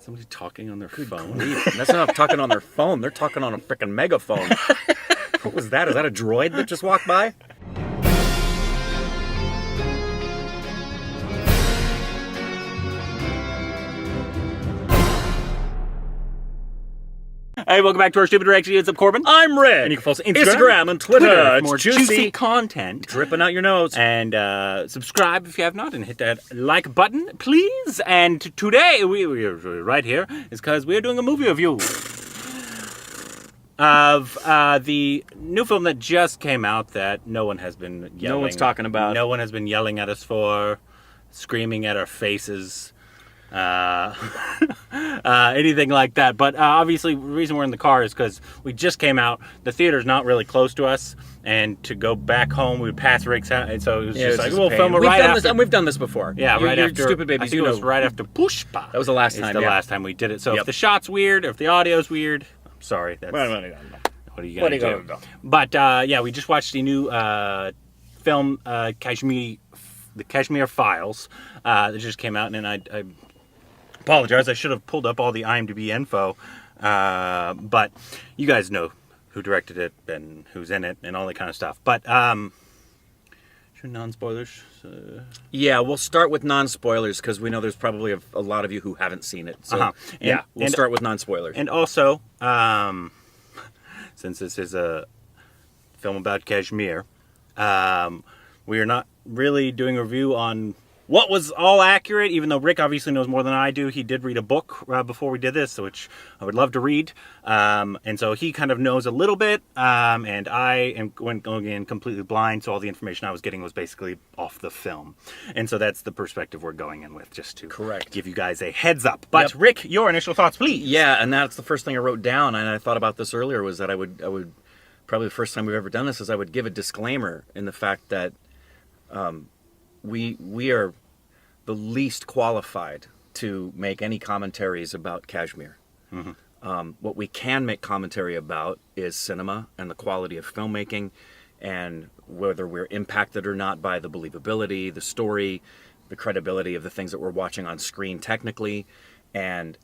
Somebody talking on their phone? That's not talking on their phone. They're talking on a freaking megaphone. What was that? Is that a droid that just walked by? Hey, welcome back to our Stupid Direction. It's up, Corbin. I'm Rick. And you can follow us on Instagram and Twitter. for It's more juicy content. dripping out your nose. And subscribe if you have not, and hit that like button, please. And today, we're right here, is because we're doing a movie review of the new film that just came out that no one has been yelling. No one's talking about. No one has been yelling at us for, screaming at our faces. Anything like that. But obviously, the reason we're in the car is because we just came out. The theater's not really close to us, and to go back home, we would pass Rick's house, and so it was just like, we'll film it right after. We've done this before. Yeah, right after. Stupid babies, I think it was right after Pushpa. That was the last time. It's the last time we did it. So if the shot's weird, or if the audio's weird, I'm sorry. That's, what are you gonna do? But yeah, we just watched the new film, Kashmir, the Kashmir Files, that just came out, and I apologize. I should have pulled up all the IMDb info, but you guys know who directed it and who's in it and all that kind of stuff. But should non-spoilers? Yeah, we'll start with non-spoilers because we know there's probably a lot of you who haven't seen it. So we'll start with non-spoilers. And also, since this is a film about Kashmir, we are not really doing a review on what was all accurate, even though Rick obviously knows more than I do. He did read a book before we did this, which I would love to read. And so he kind of knows a little bit, and I am going in completely blind, so all the information I was getting was basically off the film. And so that's the perspective we're going in with, just to give you guys a heads up. But Rick, your initial thoughts, please. Yeah, and that's the first thing I wrote down, and I thought about this earlier, was that I would probably the first time we've ever done this, is I would give a disclaimer in the fact that we are the least qualified to make any commentaries about Kashmir. Mm-hmm. What we can make commentary about is cinema and the quality of filmmaking, and whether we're impacted or not by the believability, the story, the credibility of the things that we're watching on screen technically. And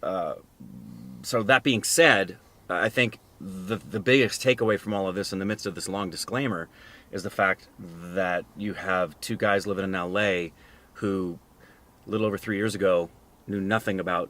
so that being said, I think the biggest takeaway from all of this in the midst of this long disclaimer is the fact that you have two guys living in LA who, a little over 3 years ago, knew nothing about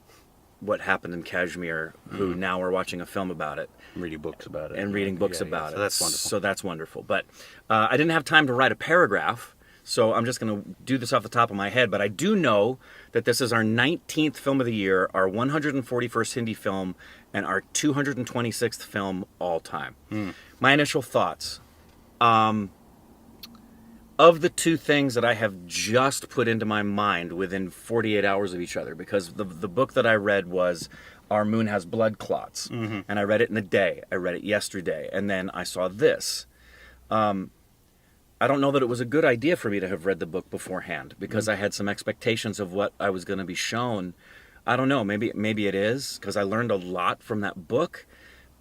what happened in Kashmir, who now are watching a film about it. Reading books about it. And reading books about it. So that's wonderful. So that's wonderful. But I didn't have time to write a paragraph, so I'm just going to do this off the top of my head. But I do know that this is our 19th film of the year, our 141st Hindi film, and our 226th film all time. My initial thoughts. Of the two things that I have just put into my mind within 48 hours of each other, because the book that I read was Our Moon Has Blood Clots, and I read it in a day. I read it yesterday, and then I saw this. I don't know that it was a good idea for me to have read the book beforehand, because I had some expectations of what I was going to be shown. I don't know, maybe it is, because I learned a lot from that book.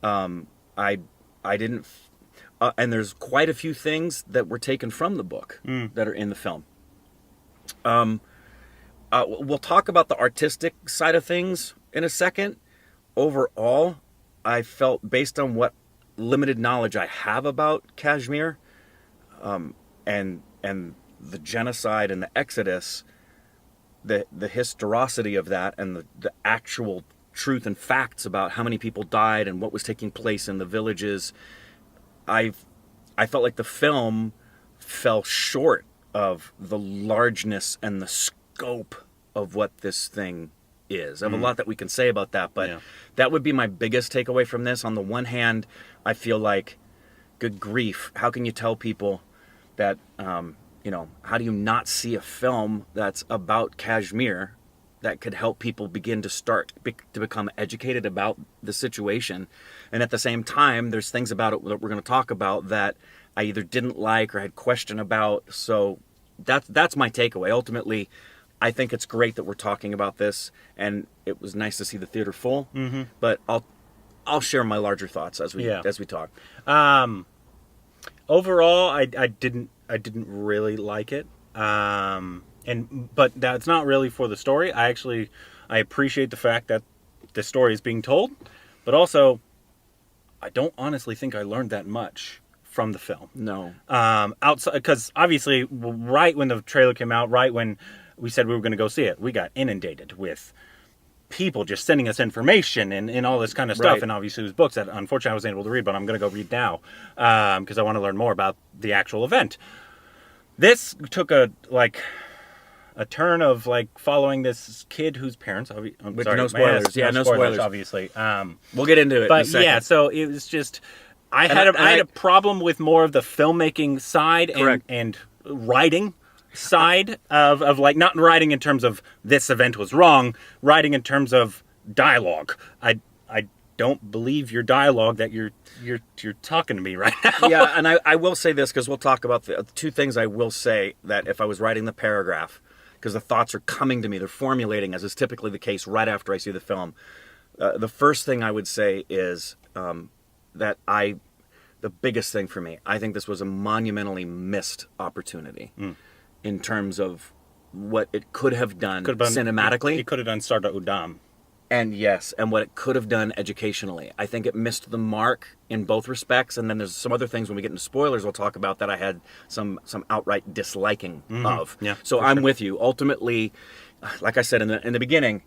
I didn't... and there's quite a few things that were taken from the book that are in the film. We'll talk about the artistic side of things in a second. Overall, I felt, based on what limited knowledge I have about Kashmir, and the genocide and the exodus, the historicity of that, and the actual truth and facts about how many people died and what was taking place in the villages, I felt like the film fell short of the largeness and the scope of what this thing is. I have a lot that we can say about that, but that would be my biggest takeaway from this. On the one hand, I feel like, good grief, how can you tell people that, how do you not see a film that's about Kashmir that could help people begin to become educated about the situation? And at the same time, there's things about it that we're going to talk about that I either didn't like or had question about. So that's my takeaway. Ultimately, I think it's great that we're talking about this, and it was nice to see the theater full. Mm-hmm. But I'll share my larger thoughts as we talk. Overall, I didn't really like it. But that's not really for the story. I actually I appreciate the fact that the story is being told, but also I don't honestly think I learned that much from the film. No. Outside, because obviously, right when the trailer came out, right when we said we were going to go see it, we got inundated with people just sending us information and all this kind of stuff. Right. And obviously, it was books that unfortunately I wasn't able to read, but I'm going to go read now because I want to learn more about the actual event. This took a turn of following this kid whose parents. With no spoilers. Yeah, no spoilers. Obviously. We'll get into it in a But second. yeah, so it was just I had a problem with more of the filmmaking side and writing side of not writing in terms of this event was wrong, writing in terms of dialogue. I don't believe your dialogue that you're talking to me right now. Yeah, and I will say this because we'll talk about the two things I will say that if I was writing the paragraph, because the thoughts are coming to me, they're formulating, as is typically the case right after I see the film. The first thing I would say is that the biggest thing for me, I think this was a monumentally missed opportunity in terms of what it could have done cinematically. It could have done Sarda Udam. And yes, and what it could have done educationally. I think it missed the mark in both respects. And then there's some other things when we get into spoilers we'll talk about that I had some outright disliking of. Yeah, so I'm with you. Ultimately, like I said in the beginning,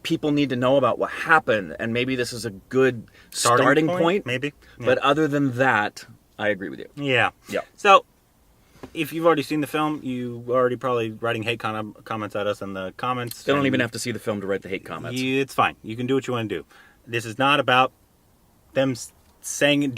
people need to know about what happened, and maybe this is a good starting point. Maybe. Yeah. But other than that, I agree with you. Yeah. Yeah. So, if you've already seen the film, you already probably writing hate comments at us in the comments. They don't even have to see the film to write the hate comments. It's fine. You can do what you want to do. This is not about them saying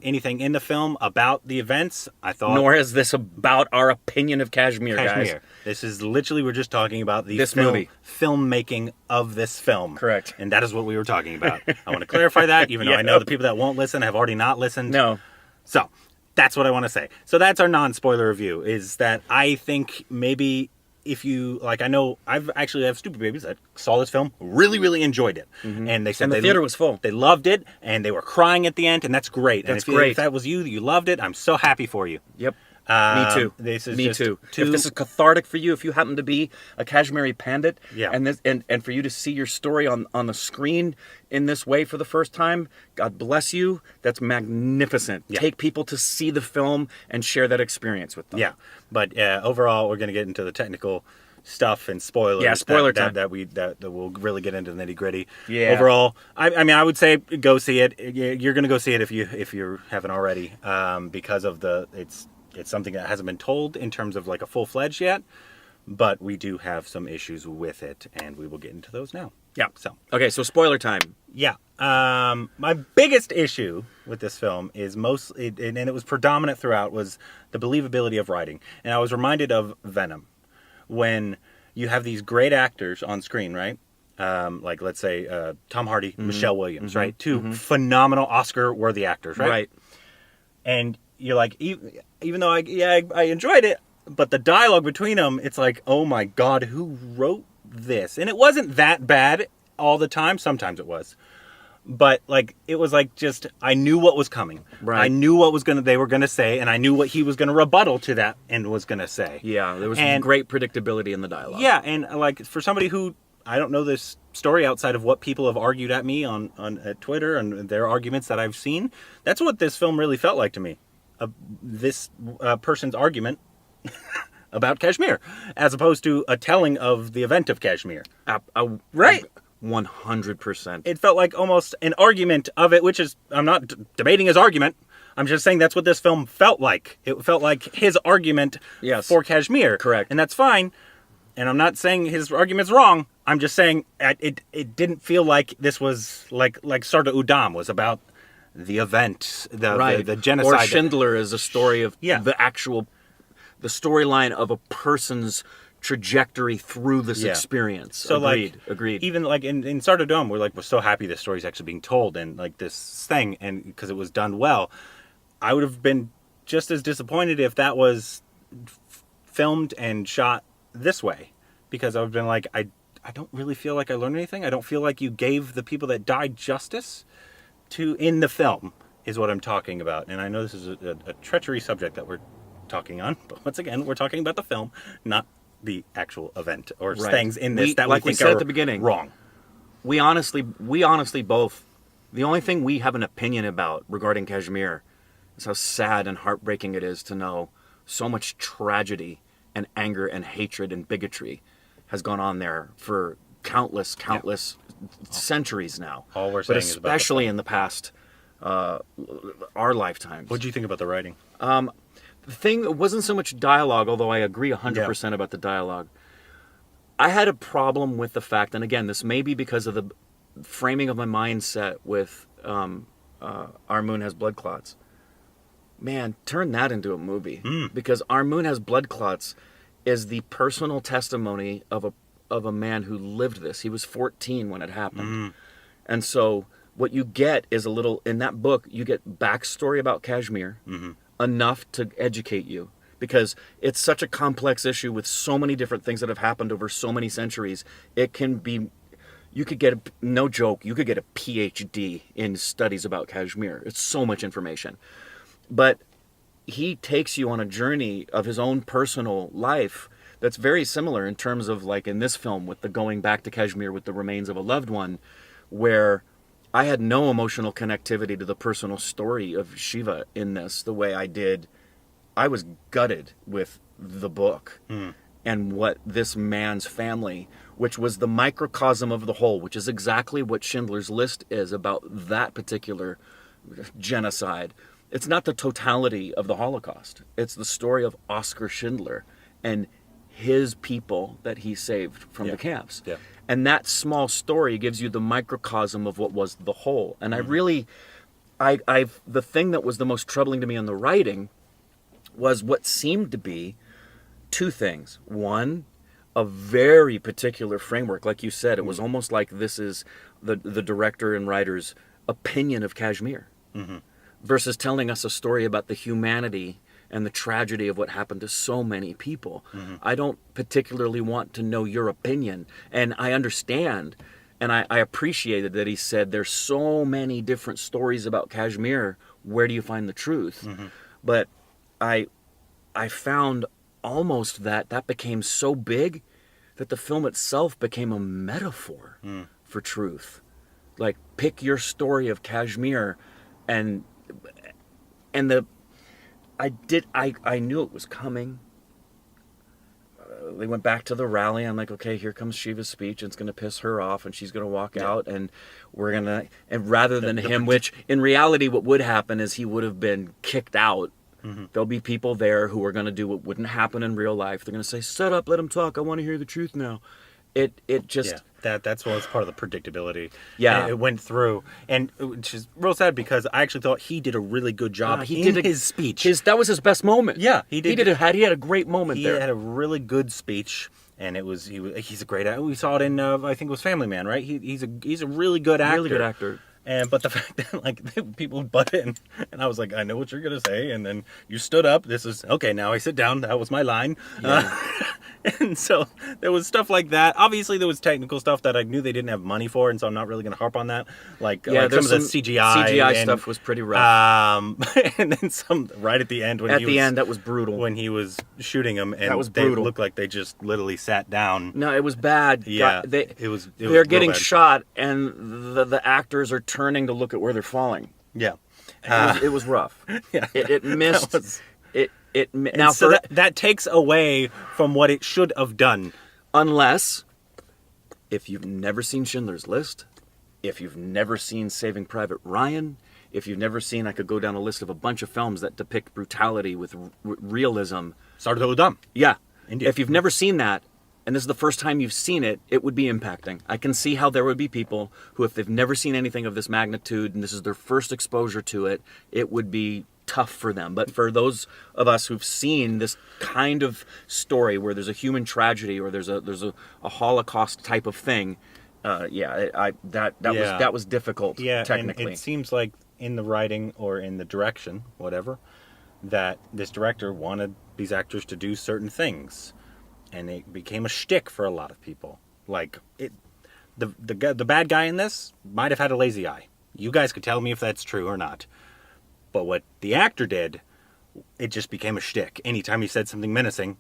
anything in the film about the events. I thought. Nor is this about our opinion of Kashmir, guys. This is literally, we're just talking about this movie. Filmmaking of this film. Correct. And that is what we were talking about. I want to clarify that, even though I know the people that won't listen have already not listened. No. So, that's what I want to say. So that's our non-spoiler review, is that I think maybe if you, I know I have stupid babies that saw this film, really, really enjoyed it. And they said the theater was full. They loved it, and they were crying at the end, and that's great. That's great. If that was you loved it, I'm so happy for you. Yep. Me too. Me too. If this is cathartic for you, if you happen to be a Kashmiri Pandit, and for you to see your story on the screen in this way for the first time, God bless you. That's magnificent. Yeah. Take people to see the film and share that experience with them. Yeah, but overall, we're going to get into the technical stuff and spoilers. Yeah, spoiler time. That we'll really get into the nitty gritty. Yeah. Overall, I mean, I would say go see it. You're going to go see it if you haven't already, because of it's something that hasn't been told in terms of a full-fledged yet, but we do have some issues with it, and we will get into those now. Yeah. So okay, so spoiler time. Yeah. My biggest issue with this film is and it was predominant throughout, was the believability of writing. And I was reminded of Venom, when you have these great actors on screen, right? Let's say Tom Hardy, Michelle Williams, right? Two phenomenal Oscar-worthy actors, right? Right. And you're like, even though I enjoyed it, but the dialogue between them, it's like, oh my God, who wrote this? And it wasn't that bad all the time. Sometimes it was. But it was just, I knew what was coming. Right. I knew what they were going to say, and I knew what he was going to rebuttal to that and was going to say. Yeah, there was great predictability in the dialogue. Yeah, and for somebody who, I don't know this story outside of what people have argued at me on at Twitter and their arguments that I've seen, that's what this film really felt like to me. This person's argument about Kashmir, as opposed to a telling of the event of Kashmir. Right. 100%. It felt like almost an argument of it, which is, I'm not debating his argument. I'm just saying that's what this film felt like. It felt like his argument for Kashmir. Correct. And that's fine. And I'm not saying his argument's wrong. I'm just saying it didn't feel like this was like Sarda Udam was about the event, the genocide. Or Schindler is a story of the storyline of a person's trajectory through this experience. So agreed. Even in Sarda Udam, we're so happy this story's actually being told and this thing, and because it was done well. I would have been just as disappointed if that was filmed and shot this way, because I would have been like, I don't really feel like I learned anything. I don't feel like you gave the people that died justice in the film, is what I'm talking about. And I know this is a treachery subject that we're talking on, but once again, we're talking about the film, not the actual event or Right. things in this that like we we think said are at the beginning. wrong. We honestly both, the only thing we have an opinion about regarding Kashmir is how sad and heartbreaking it is to know so much tragedy and anger and hatred and bigotry has gone on there for countless centuries now. All we're but saying is about the especially film. in the past, our lifetimes. What do you think about the writing? The thing, it wasn't so much dialogue, although I agree 100% about the dialogue. I had a problem with the fact, and again, this may be because of the framing of my mindset with Our Moon Has Blood Clots. Man, turn that into a movie. Because Our Moon Has Blood Clots is the personal testimony of a man who lived this. He was 14 when it happened. And so what you get is a little, in that book, you get backstory about Kashmir, enough to educate you. Because it's such a complex issue with so many different things that have happened over so many centuries. It can be, you could get, no joke, you could get a PhD in studies about Kashmir. It's so much information. But he takes you on a journey of his own personal life that's very similar in terms of, like in this film, with the going back to Kashmir with the remains of a loved one, where I had no emotional connectivity to the personal story of Shiva in this the way I did. I was gutted with the book and what this man's family, which was the microcosm of the whole, which is exactly what Schindler's List is about that particular genocide. It's not the totality of the Holocaust. It's the story of Oskar Schindler and his people that he saved from the camps. Yeah. And that small story gives you the microcosm of what was the whole. And I really, the thing that was the most troubling to me in the writing was what seemed to be two things. One, a very particular framework. Like you said, it was almost like this is the director and writer's opinion of Kashmir, versus telling us a story about the humanity and the tragedy of what happened to so many people. I don't particularly want to know your opinion. And I understand, and I appreciated that he said there's so many different stories about Kashmir. Where do you find the truth? But I found almost that became so big that the film itself became a metaphor for truth. Like, pick your story of Kashmir, and I knew it was coming. They went back to the rally. I'm like, okay, here comes Shiva's speech, and it's going to piss her off, and she's going to walk out, and we're going to, and rather than him, which in reality what would happen is he would have been kicked out. There'll be people there who are going to do what wouldn't happen in real life. They're going to say, "Shut up, let him talk. I want to hear the truth now." It just that's what was part of the predictability. Yeah. And it went through, and which is real sad because I actually thought he did a really good job. he in did his speech. That was his best moment. Yeah, he did. He had a great moment He there. had a really good speech, and he's a great actor. We saw it in I think it was Family Man, right? He's a really good actor. Really good actor. But the fact that like people would butt in, and I was like, I know what you're gonna say, and then you stood up. This is okay. Now I sit down. That was my line. And so there was stuff like that. Obviously, there was technical stuff that I knew they didn't have money for, and so I'm not really gonna harp on that. Like some of the CGI stuff was pretty rough. And then some right at the end when that was brutal. when he was shooting him, and That was they brutal. looked like they just literally sat down. No, it was bad. Yeah, God, it was they're real getting bad. shot, and the actors are turning to look at where they're falling. Yeah. It was rough. Yeah, It missed. that was- Now so for that takes away from what it should have done. unless if you've never seen Schindler's List, if you've never seen Saving Private Ryan, if you've never seen, I could go down a list of a bunch of films that depict brutality with realism. Started to dumb. Yeah. Indeed. If you've never seen that, and this is the first time you've seen it, it would be impacting. I can see how there would be people who, if they've never seen anything of this magnitude and this is their first exposure to it, it would be tough for them. But for those of us who've seen this kind of story where there's a human tragedy or there's a Holocaust type of thing, that was difficult. Yeah, technically. and it seems like in the writing or in the direction, whatever, that this director wanted these actors to do certain things, and it became a shtick for a lot of people. Like the bad guy in this might have had a lazy eye. You guys could tell me if that's true or not. But what the actor did, it just became a shtick. Anytime he said something menacing,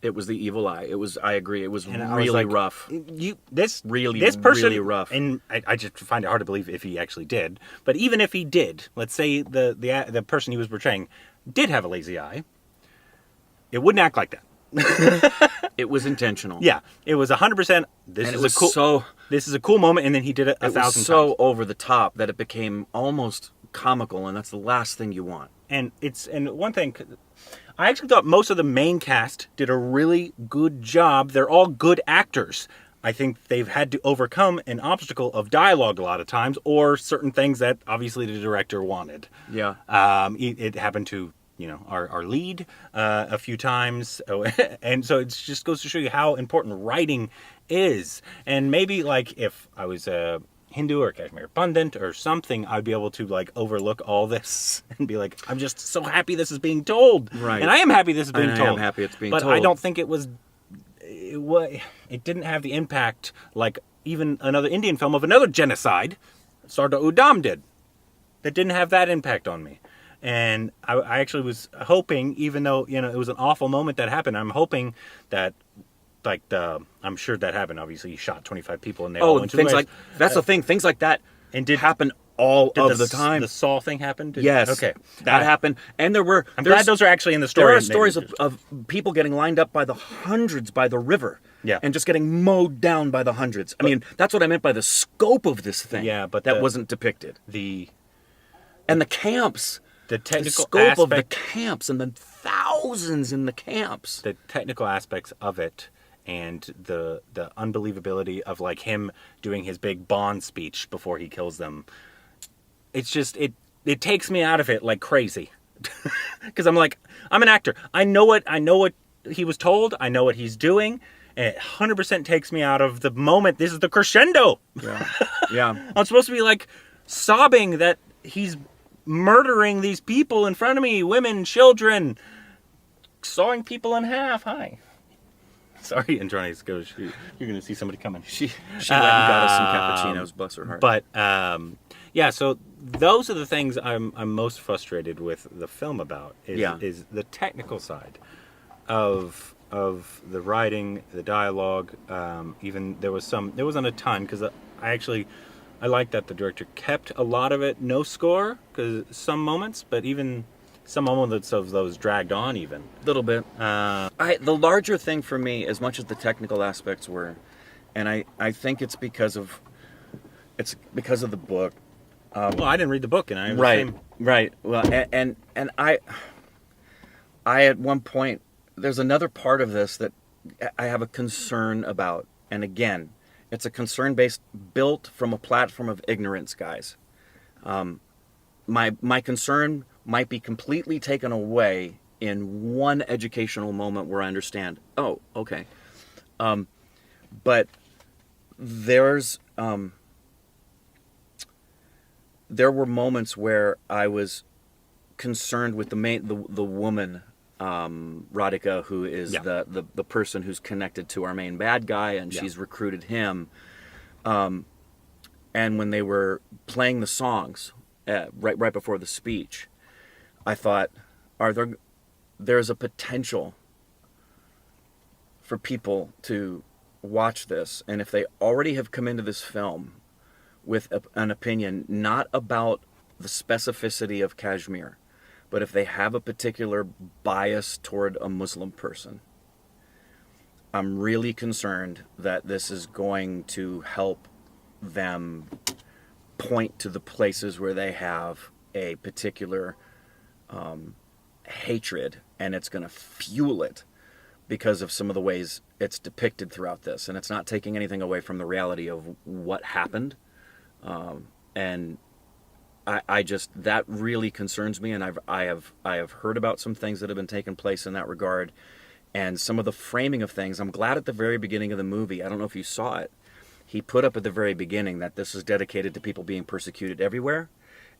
It was the evil eye. It was. I agree. It was And I was really like, rough. This Really, person, really rough. and I just find it hard to believe if he actually did. But even if he did, let's say the person he was portraying did have a lazy eye, it wouldn't act like that. It was intentional. Yeah, it was 100%. This is a cool moment, and then he did it a thousand so times. over the top that it became almost comical, and that's the last thing you want. And one thing, I actually thought most of the main cast did a really good job. They're all good actors. I think they've had to overcome an obstacle of dialogue a lot of times, or certain things that obviously the director wanted. Yeah. It happened to our lead a few times, and so it just goes to show you how important writing is. And maybe like if I was a Hindu or Kashmir pundit or something, I'd be able to like overlook all this and be like, I'm just so happy this is being told. Right. And I am happy this is being told. I am happy it's being but told. I don't think it didn't have the impact like even another Indian film of another genocide, Sardar Udham did. That didn't have that impact on me. And I actually was hoping, even though it was an awful moment that happened, I'm hoping that I'm sure that happened. Obviously, he shot 25 people and they all went to things the like that's the thing. Things like that and did happen all did of the time. The Saw thing happened. Yes. Okay. That happened, and there were. I'm glad those are actually in the story. There are stories of people getting lined up by the hundreds by the river. Yeah. And just getting mowed down by the hundreds. I mean, that's what I meant by the scope of this thing. Yeah, but that wasn't depicted. And the camps. The technical scope of the aspect, camps and the thousands in the camps. The technical aspects of it, and the unbelievability of like him doing his big Bond speech before he kills them. It's just it takes me out of it like crazy, because I'm like, I'm an actor. I know what he was told. I know what he's doing, and it 100% takes me out of the moment. This is the crescendo. Yeah, yeah. I'm supposed to be like sobbing that he's murdering these people in front of me, women, children, sawing people in half. Hi. Sorry, Androni's goes. You're going to see somebody coming. She went and got us some cappuccinos, bless her heart. But yeah, so those are the things I'm most frustrated with the film about is the technical side of the writing, the dialogue. Even there wasn't a ton, because I like that the director kept a lot of it no score, because some moments, but even some moments of those dragged on even. A little bit. The larger thing for me, as much as the technical aspects were, and I think it's because of the book. Well, I didn't read the book, and I right. Well, and I at one point, there's another part of this that I have a concern about, and again, it's a concern built from a platform of ignorance, guys. My concern might be completely taken away in one educational moment where I understand. Oh, okay. But there's there were moments where I was concerned with the woman, Radhika, who is the person who's connected to our main bad guy, and she's recruited him. And when they were playing the songs right before the speech, I thought, there's a potential for people to watch this, and if they already have come into this film with an opinion not about the specificity of Kashmir, but if they have a particular bias toward a Muslim person, I'm really concerned that this is going to help them point to the places where they have a particular hatred, and it's going to fuel it because of some of the ways it's depicted throughout this. And it's not taking anything away from the reality of what happened. And I just, that really concerns me, and I have heard about some things that have been taking place in that regard, and some of the framing of things. I'm glad at the very beginning of the movie, I don't know if you saw it, he put up at the very beginning that this is dedicated to people being persecuted everywhere,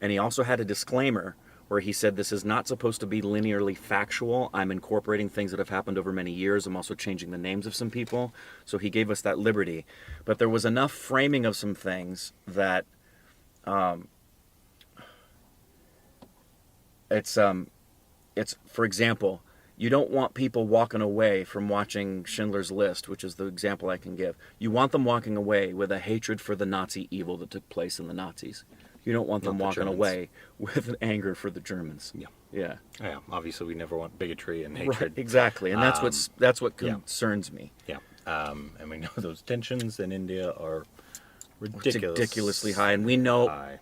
and he also had a disclaimer where he said this is not supposed to be linearly factual. I'm incorporating things that have happened over many years. I'm also changing the names of some people. So he gave us that liberty. But there was enough framing of some things that it's for example, You don't want people walking away from watching Schindler's List, which is the example I can give. You want them walking away with a hatred for the Nazi evil that took place in the Nazis. You don't want them Not the walking Germans. away with an anger for the Germans. Yeah. Yeah. Yeah, obviously we never want bigotry and Right, hatred. exactly. And that's what yeah. concerns me. Yeah. And we know those tensions in India are ridiculously high, and we know high.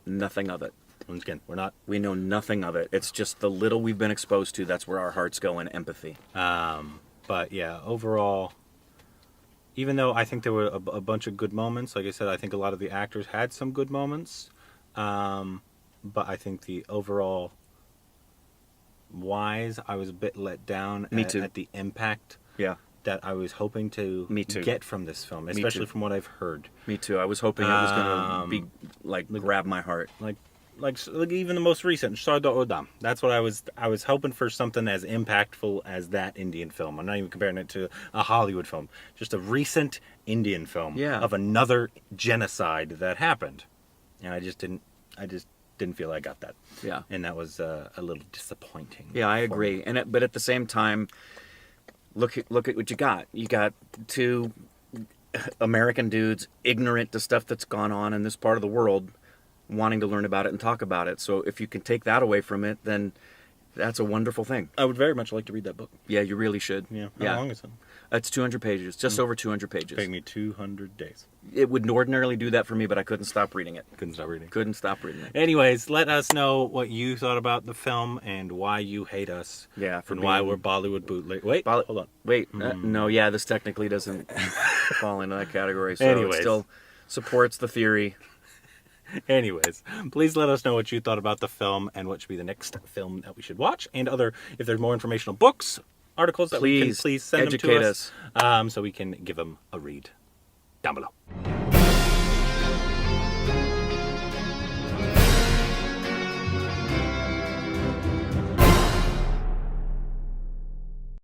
nothing of it. Once again, We know nothing of it. It's just the little we've been exposed to. That's where our hearts go in empathy. but yeah, overall, even though I think there were a bunch of good moments, like I said, I think a lot of the actors had some good moments. But I think the overall wise, I was a bit let down at the impact Yeah. that I was hoping to Me too. get from this film, especially from what I've heard. Me too. I was hoping it was going to be grab my heart. Like even the most recent Sarda Odam. That's what I was hoping for, something as impactful as that Indian film. I'm not even comparing it to a Hollywood film. Just a recent Indian film of another genocide that happened. And I just didn't feel I got that. Yeah. And that was a little disappointing. Yeah, I agree. But at the same time, look at what you got. You got two American dudes ignorant to stuff that's gone on in this part of the world, wanting to learn about it and talk about it. So if you can take that away from it, then that's a wonderful thing. I would very much like to read that book. Yeah, you really should. Yeah. How long is it? It's 200 pages, just over 200 pages. Take me 200 days. It would ordinarily do that for me, but I couldn't stop reading it. Couldn't stop reading. Couldn't stop reading it. Anyways, let us know what you thought about the film and why you hate us. Yeah, and why we're Bollywood bootleg. Wait, hold on. Wait, no, yeah, this technically doesn't fall into that category. So Anyways. it still supports the theory. Anyways, please let us know what you thought about the film and what should be the next film that we should watch, and if there's more informational books, articles that we can please send them to educate us, so we can give them a read down below.